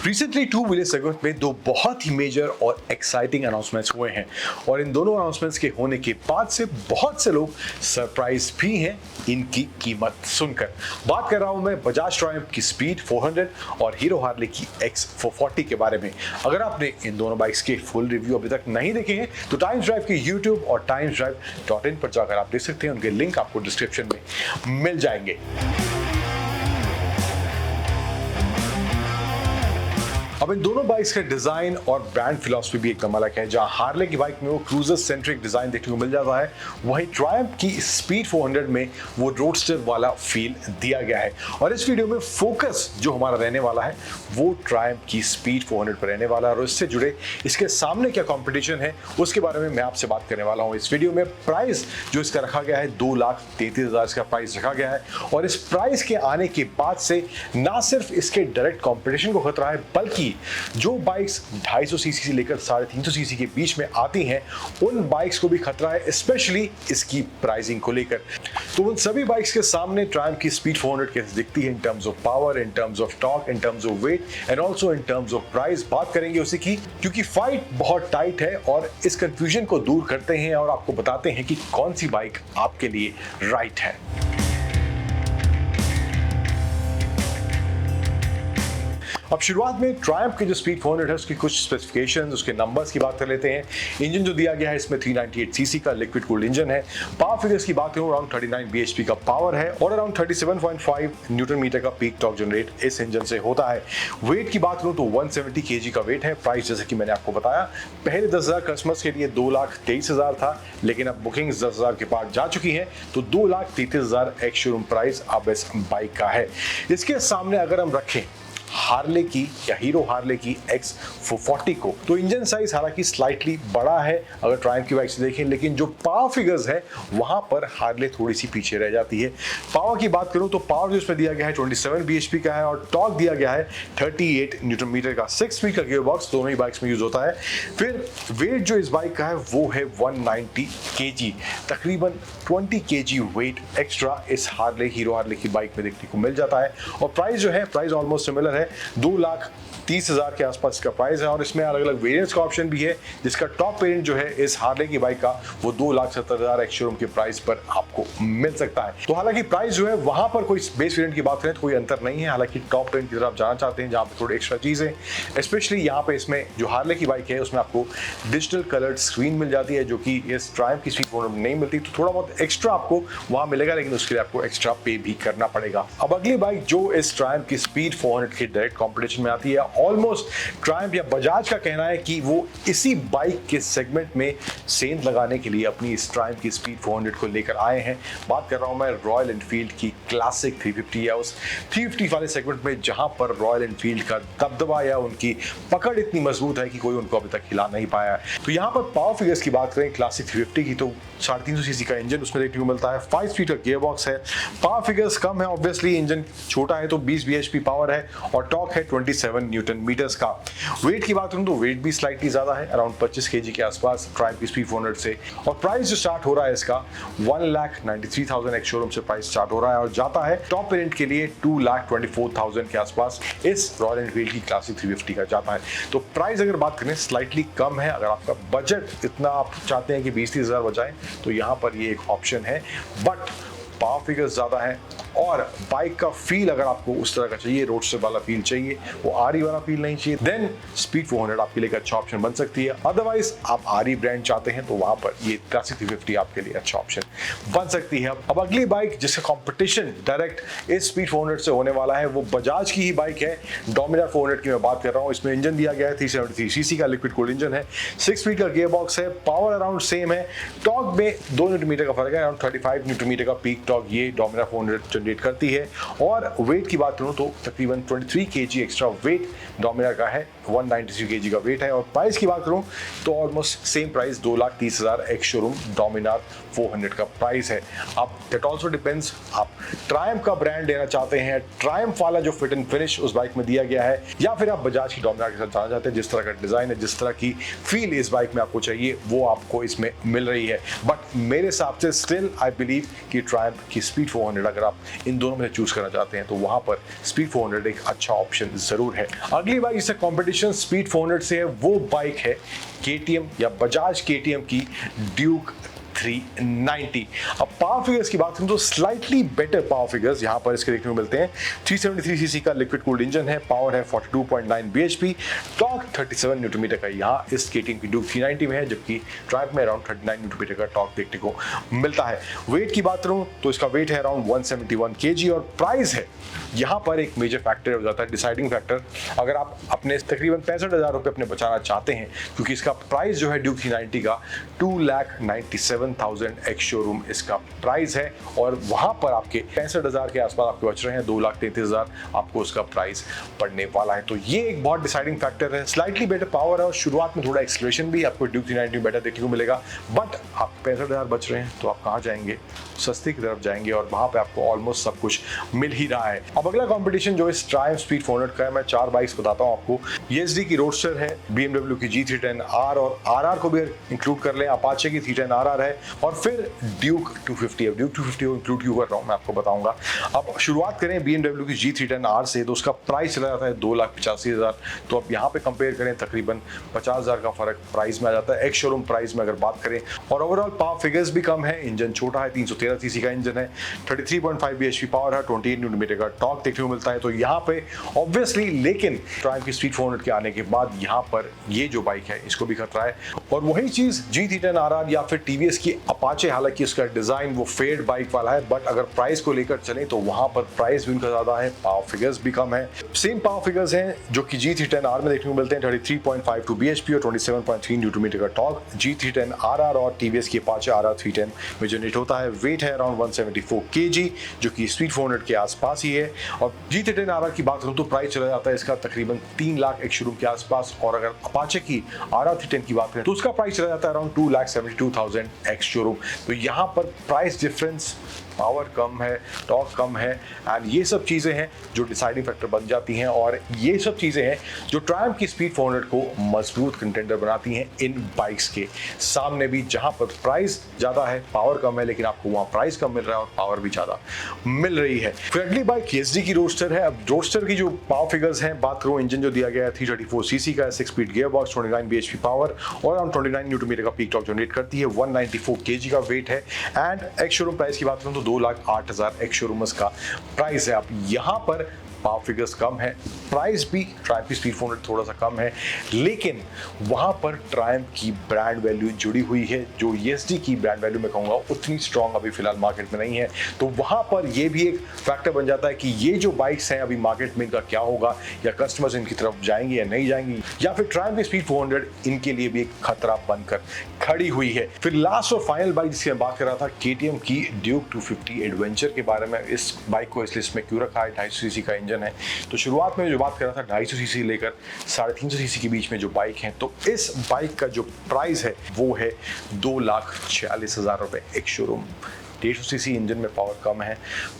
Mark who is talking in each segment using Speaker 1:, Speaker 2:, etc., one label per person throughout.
Speaker 1: Recently two wheeler segment में दो बहुत ही मेजर और एक्साइटिंग अनाउंसमेंट्स हुए हैं और इन दोनों अनाउंसमेंट्स के होने के बाद से बहुत से लोग सरप्राइज भी हैं इनकी कीमत सुनकर। बात कर रहा हूं मैं बजाज ट्रायम्फ की स्पीड 400 और हीरो हार्ले की X440 के बारे में। अगर आपने इन दोनों बाइक्स के फुल रिव्यू अभी तक नहीं देखे हैं तो टाइम्स ड्राइव के यूट्यूब और timesdrive.in पर जाकर आप देख सकते हैं। उनके लिंक आपको डिस्क्रिप्शन में मिल जाएंगे। अब इन दोनों बाइक्स का डिजाइन और ब्रांड फिलॉसफी भी एकदम अलग है। जहां हार्ले की बाइक में वो क्रूजर सेंट्रिक डिजाइन देखने को मिल जाता है, वहीं ट्रायम्फ की स्पीड 400 में वो रोडस्टर वाला फील दिया गया है। और इस वीडियो में फोकस जो हमारा रहने वाला है वो ट्रायम्फ की स्पीड 400 पर रहने वाला है और इससे जुड़े इसके सामने क्या कंपटीशन है उसके बारे में मैं आपसे बात करने वाला हूँ। इस वीडियो में प्राइस जो इसका रखा गया है 2,33,000 इसका प्राइस रखा गया है और इस प्राइस के आने के बाद से ना सिर्फ इसके डायरेक्ट कंपटीशन को खतरा है बल्कि जो बाइक्स 250 सीसी से लेकर 350 सीसी के बीच में आती हैं उन बाइक्स को भी खतरा है, स्पेशली इसकी प्राइसिंग को लेकर। तो उन सभी बाइक्स के सामने ट्रायम्फ की स्पीड 400 कैसे दिखती है in terms of power, in terms of torque, in terms of weight and also in terms of price बात करेंगे उसी की, क्योंकि फाइट बहुत टाइट है और इस कंफ्यूजन को दूर करते हैं और आपको बताते हैं कि कौन सी बाइक आपके लिए राइट है। अब शुरुआत में ट्रायम्फ की जो स्पीड 400 है उसकी कुछ स्पेसिफिकेशंस, उसके नंबर्स की बात कर लेते हैं। इंजन जो दिया गया है इसमें 398 सीसी का लिक्विड कूल्ड इंजन है। पावर फिगर्स की बात करूं अराउंड 39 bhp का पावर है और अराउंड 37.5 न्यूटन मीटर का पीक टॉर्क जनरेट इस इंजन से होता है। वेट की बात करूं तो 170 kg का वेट है। प्राइस जैसे कि मैंने आपको बताया पहले 10,000 कस्टमर्स के लिए 2,23,000 था, लेकिन अब बुकिंग्स 10,000 के पार जा चुकी हैं तो 2,33,000 एक्स शोरूम प्राइस अब इस बाइक का है। इसके सामने अगर हम रखें हार्ले की या हीरो हार्ले की X440 को तो इंजन साइज हालांकि स्लाइटली बड़ा है अगर ट्रायम्फ की बाइक से देखें, लेकिन जो पावर फिगर्स है वहां पर हार्ले थोड़ी सी पीछे रह जाती है। पावर की बात करूं तो पावर जो इसमें दिया गया है 27 bhp का है और टॉर्क दिया गया है 38 न्यूटन मीटर का। 6 स्पीड का गियर बॉक्स दोनों ही बाइक्स में यूज होता है। फिर वेट जो इस बाइक का है वो है 190 kg, तकरीबन 20 kg वेट एक्स्ट्रा इस हीरो हार्ले की बाइक में देखने को मिल जाता है। और प्राइस जो है प्राइस ऑलमोस्ट सिमिलर है, 2,30,000 के आसपास का प्राइस है और इसमें अलग अलग वेरिएंट्स का ऑप्शन भी है, जिसका टॉप वेरिएंट जो है इस हार्ले की बाइक का वो 2,70,000 एक्स शोरूम के प्राइस पर आपको मिल सकता है। तो हालांकि प्राइस जो है वहां पर कोई बेस वेरिएंट की बात करें तो कोई अंतर नहीं है। हालांकि टॉप वेरिएंट की तरफ जाना चाहते हैं जहां पे थोड़ी एक्स्ट्रा चीजें, स्पेशली यहाँ पे इसमें जो हार्ले की बाइक है उसमें आपको डिजिटल कलर्ड स्क्रीन मिल जाती है जो कि इस ट्रायम्फ की स्पीड 400 में नहीं मिलती, तो थोड़ा बहुत एक्स्ट्रा आपको वहां मिलेगा, लेकिन उसके लिए आपको एक्स्ट्रा पे भी करना पड़ेगा। अब अगली बाइक जो इस ट्रायम्फ की स्पीड 400 के डायरेक्ट कंपटीशन में आती है, ऑलमोस्ट ट्रायम्फ या बजाज का कहना है कि वो इसी बाइक के सेगमेंट में सेंध लगाने के लिए अपनी इस ट्रायम्फ की स्पीड 400 को लेकर आए हैं। बात कर रहा हूं मैं रॉयल एनफील्ड की क्लासिक 350 या उस 350 वाले सेगमेंट में जहां पर रॉयल एनफील्ड का दबदबा या उनकी पकड़ इतनी मजबूत है कि कोई उनको अभी तक हिला नहीं पाया है। तो यहां पर पावर फिगर्स की बात करें क्लासिक 350 की तो 350 सीसी का इंजन उसमें देखने को मिलता है। 5 स्पीड का गियर बॉक्स है। पावर फिगर्स कम है, ऑब्वियसली इंजन छोटा है तो 20 bhp पावर है और टॉर्क है 27 न्यूटन मीटर्स का। वेट की बात करूं तो वेट भी स्लाइटली ज्यादा है, अराउंड 25 kg के आसपास ट्रायम्फ की स्पीड 400 से। और प्राइस जो स्टार्ट हो रहा है इसका 1,93,000 एक्स शोरूम से प्राइस स्टार्ट हो रहा है और जाता है टॉप वेरिएंट के लिए 2,24,000 के आसपास इस रॉयल एनफील्ड की क्लासिक 350 का जाता है। तो प्राइस अगर बात करें स्लाइटली कम है। अगर आपका बजट इतना आप चाहते हैं कि 20-30,000 बचाएं तो यहाँ पर ये एक ऑप्शन है, बट पावर फिगर्स ज्यादा है और बाइक का फील अगर आपको उस तरह का चाहिए, रोडस्टर वाला फील चाहिए, वो आरई वाला फील नहीं चाहिए, देन स्पीड 400 आपके लिए एक अच्छा ऑप्शन बन सकती है। अदरवाइज आप आरई ब्रांड चाहते हैं तो वहां पर ये क्लासिक 350 आपके लिए अच्छा ऑप्शन बन सकती है। अब अगली बाइक जिसका कंपटीशन डायरेक्ट इस स्पीड 400 से होने वाला है वो बजाज की ही बाइक है। डोमिनार 400 की मैं बात कर रहा हूँ। इसमें इंजन दिया गया है 373 सीसी का लिक्विड कूल्ड इंजन है। 6 स्पीड का गियर बॉक्स है। पावर अराउंड सेम है। टॉर्क में 2 न्यूटन मीटर का फर्क है, अराउंड 35 न्यूटन मीटर का पीक टॉर्क ये डोमिनार 400 जनरेट करती है। और वेट की बात करूं तो तकरीबन 23 kg एक्स्ट्रा वेट डोमिनार का है, 193 kg का वेट है। और प्राइस की बात करूं तो almost same price 2,30,000 ex showroom Dominar 400 का प्राइस है। अब दैट ऑल्सो डिपेंड्स, आप ट्रायम्फ का ब्रांड लेना चाहते हैं, ट्रायम्फ वाला जो फिट एंड फिनिश उस बाइक में दिया गया है, या फिर आप बजाज की डोमिनार के साथ जाना चाहते हैं, जिस तरह का डिजाइन है, जिस तरह की फील इस बाइक में आपको चाहिए वो आपको इसमें मिल रही है। बट मेरे हिसाब से स्टिल आई बिलीव कि ट्रायम्फ की स्पीड 400 अगर आप इन दोनों में से चूज करना चाहते हैं तो वहां पर स्पीड 400 एक अच्छा ऑप्शन जरूर है। अगली बाइक जिससे कंपटीशन स्पीड 400 से है वो बाइक है KTM या बजाज KTM की ड्यूक 390। अब पावर फिगर्स की बात करें तो स्लाइटली बेटर पावर फिगर्स यहां पर इसके देखने को मिलते हैं। 373 सीसी का लिक्विड कूल्ड इंजन है, पावर है 42.9 bhp, टॉर्क 37 न्यूटन मीटर का यहाँ इस KTM की ड्यूक 390 में है, जबकि ट्रायम्फ में अराउंड 39 न्यूटन मीटर का टॉर्क देखने को मिलता है। वेट की बात करूं तो इसका वेट है अराउंड 171 kg और प्राइस है यहाँ पर एक मेजर फैक्टर हो जाता है, डिसाइडिंग फैक्टर। अगर आप अपने तकरीबन 65,000 रुपये अपने बचाना चाहते हैं, क्योंकि इसका प्राइस जो है ड्यूक 390 का 2,97,000 एक्स शोरूम इसका प्राइस है और वहां पर आपके 65,000 के आसपास आपके बच रहे हैं, 2,33,000 आपको उसका प्राइस पड़ने वाला है। तो ये एक बहुत डिसाइडिंग फैक्टर है। स्लाइटली बेटर पावर है और शुरुआत में थोड़ा एक्सलेशन भी आपको ड्यूक 390 बेटर देखने को मिलेगा, बट आप 65,000 बच रहे हैं तो आप कहाँ जाएंगे? सस्ती की तरफ जाएंगे और वहां पे आपको ऑलमोस्ट सब कुछ मिल ही रहा है। अब अगला कंपटीशन जो इस ट्रायम्फ स्पीड 400 का है, मैं 4 बाइक्स बताता हूं आपको। ESD की रोडस्टर है, BMW की G310R और RR को भी इंक्लूड कर लें, अपाचे की 310RR है और फिर ड्यूक 250 है। ड्यूक 250 को इंक्लूड क्यों कर रहा हूं मैं आपको बताऊंगा। अब शुरुआत करें BMW की G310R से तो उसका प्राइस चला जाता है 2,85,000। तो अब यहाँ पे कंपेयर करें तकरीबन 50,000 का फर्क प्राइस में आ जाता है, एक शोरूम प्राइस में अगर बात करें। और ओवरऑल पावर फिगर्स भी कम है, इंजन छोटा है, 313 सीसी का इंजन है, 33.5 bhp पावर है, 28 न्यूटन मीटर का टॉर्क देखने को मिलता है। तो यहाँ पे ऑब्वियसली, लेकिन ट्रायम्फ की स्पीड 400 के आने के बाद यहाँ पर ये जो बाइक है इसको भी खतरा है। और वही चीज G310RR या फिर TVS की अपाचे, हालांकि उसका डिजाइन वो फेड बाइक वाला है, बट अगर प्राइस को लेकर चले तो वहां पर प्राइस भी उनका ज्यादा है, पावर फिगर्स भी कम है। सेम पावर फिगर्स हैं जो कि G310R में देखने को मिलते हैं, 33.52 bhp और 27.3 न्यूटन मीटर का टॉर्क G310RR और TVS की अपाचे RR 310 में जनरेट होता है। वेट है अराउंड 174 kg जो कि स्पीड 400 के आसपास ही है। और G310RR की बात करूं तो प्राइस चला जाता है इसका तकरीबन 3 लाख एक शोरूम के आसपास, और अगर अपाचे की RR 310 की बात करें तो उसका प्राइस चला जाता है अराउंड 2,72,000 एक्स शोरूम। तो यहाँ पर प्राइस डिफरेंस, पावर कम है, टॉर्क कम है, एंड ये सब चीज़ें हैं जो डिसाइडिंग फैक्टर बन जाती हैं। और ये सब चीज़ें हैं जो ट्रायम्फ की स्पीड 400 को मजबूत कंटेंडर बनाती हैं इन बाइक्स के सामने भी, जहां पर प्राइस ज़्यादा है, पावर कम है, लेकिन आपको वहाँ प्राइस कम मिल रहा है और पावर भी ज़्यादा मिल रही है। फिर अगली बाइक ESD की रोडस्टर है। अब रोडस्टर की जो पावर फिगर्स हैं बात करूँ, इंजन जो दिया गया है 334 सीसी का, 6 speed gear box, 29 bhp power और अराउंड 29 न्यूटन मीटर का पीक टॉर्क जनरेट करती है, 194 kg का वेट है। एंड एक्स शोरूम प्राइस की बात करूँ तो 2,08,000 एक्स शोरूम का प्राइस है। अब यहाँ पर पावर फिगर्स कम है, प्राइस भी ट्रायम्फ की स्पीड 400 थोड़ा सा कम है, लेकिन वहां पर ट्रायम्फ की ब्रांड वैल्यू जुड़ी हुई है जो ESD की ब्रांड वैल्यू में कहूँगा उतनी स्ट्रॉन्ग अभी फिलहाल मार्केट में नहीं है। तो वहां पर ये भी एक फैक्टर बन जाता है कि ये जो बाइक्स हैं अभी मार्केट में इनका क्या होगा, या कस्टमर्स इनकी तरफ जाएंगे या नहीं जाएंगे, या फिर ट्रायम्फ की स्पीड 400 इनके लिए भी एक खतरा बनकर खड़ी हुई है। फिर लास्ट और फाइनल बाइक जिसकी मैं बात कर रहा था, KTM की ड्यूक 250 एडवेंचर के बारे में। इस बाइक को इस लिस्ट में क्यों रखा है? 250 सीसी का इंजन है। तो शुरुआत में जो बात कर रहा था 250 सीसी लेकर 350 सीसी के बीच में जो बाइक है, तो इस बाइक का जो प्राइस है वो है 2,46,000 रुपए एक शोरूम। 150 सीसी इंजन में पावर कम है,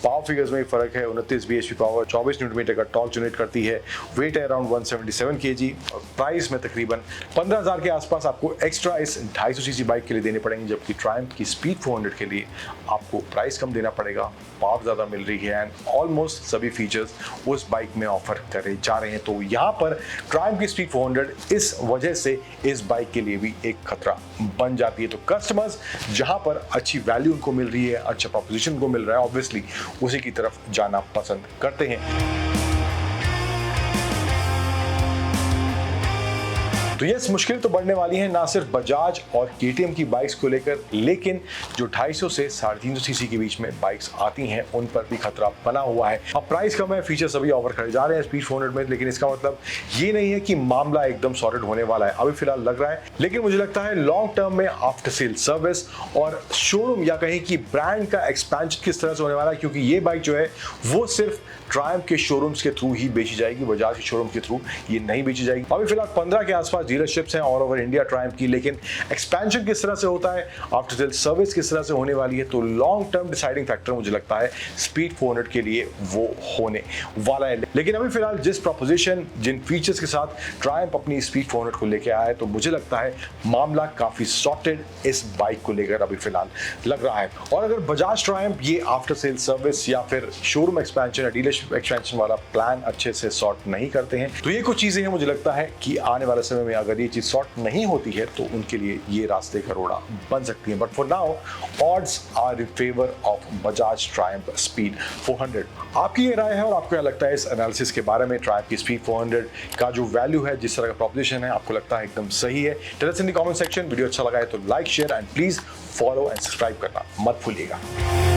Speaker 1: पावर फिगर्स में फर्क है, 29 bhp पावर, 24 न्यूटन मीटर का टॉर्क जनरेट करती है, वेट है अराउंड 177 kg और प्राइस में तकरीबन 15,000 के आसपास आपको एक्स्ट्रा इस 250 सीसी बाइक के लिए देने पड़ेंगे, जबकि ट्रायम्फ की स्पीड 400 के लिए आपको प्राइस कम देना पड़ेगा, पावर ज़्यादा मिल रही है, एंड ऑलमोस्ट सभी फीचर्स उस बाइक में ऑफर करे जा रहे हैं। तो यहाँ पर ट्रायम्फ की स्पीड 400 इस वजह से इस बाइक के लिए भी एक खतरा बन जाती है। तो कस्टमर्स जहाँ पर अच्छी वैल्यू उनको मिल रही है, अच्छा प्रोपोजिशन को मिल रहा है, ऑब्वियसली उसी की तरफ जाना पसंद करते हैं। तो यस, मुश्किल तो बढ़ने वाली है ना सिर्फ बजाज और KTM की बाइक्स को लेकर, लेकिन जो 250 से 350 सीसी के बीच में बाइक्स आती हैं उन पर भी खतरा बना हुआ है। अब प्राइस कम है, फीचर सभी ऑफर करे जा रहे हैं स्पीड 400 में, लेकिन इसका मतलब ये नहीं है कि मामला एकदम सॉर्टेड होने वाला है, अभी फिलहाल लग रहा है। लेकिन मुझे लगता है लॉन्ग टर्म में आफ्टर सेल सर्विस और शोरूम या कहीं की ब्रांड का एक्सपेंशन किस तरह से होने वाला है, क्योंकि ये बाइक जो है वो सिर्फ ट्रायम्फ के शोरूम्स के थ्रू ही बेची जाएगी, बजाज के शोरूम के थ्रू ये नहीं बेची जाएगी। अभी फिलहाल 15 के आसपास पास डीलरशिप्स हैं ऑल ओवर इंडिया ट्रायम्फ की, लेकिन एक्सपेंशन किस तरह से होता है, आफ्टर सेल सर्विस किस तरह से होने वाली है, तो लॉन्ग टर्म डिसाइडिंग फैक्टर मुझे लगता है स्पीड 400 के लिए वो होने वाला है। लेकिन अभी फिलहाल जिस प्रोपोजिशन, जिन फीचर्स के साथ ट्रायम्फ अपनी स्पीड 400 को लेकर आया है, तो मुझे लगता है मामला काफी सॉर्टेड इस बाइक को लेकर अभी फिलहाल लग रहा है। और अगर बजाज ट्रायम्फ ये आफ्टर सेल सर्विस या फिर शोरूम एक्सपेंशन या डीलरशिप एक्सपेंशन वाला प्लान अच्छे से सॉर्ट नहीं करते हैं, तो ये कुछ चीजें हैं मुझे लगता है कि आने वाले समय में अगर ये चीज सॉर्ट नहीं होती है तो उनके लिए ये रास्ते का रोड़ा बन सकती है। But for now odds are in favour of Bajaj Triumph speed 400। आपकी ये राय है और आपको क्या लगता है इस एनालिसिस के बारे में? ट्रायम्फ की स्पीड 400 का जो वैल्यू है, जिस तरह का प्रोपोजिशन है, आपको लगता है एकदम सही है? Tell us in the comment section. Video अच्छा लगा है तो like, share and please follow and subscribe करना मत भूलिएगा।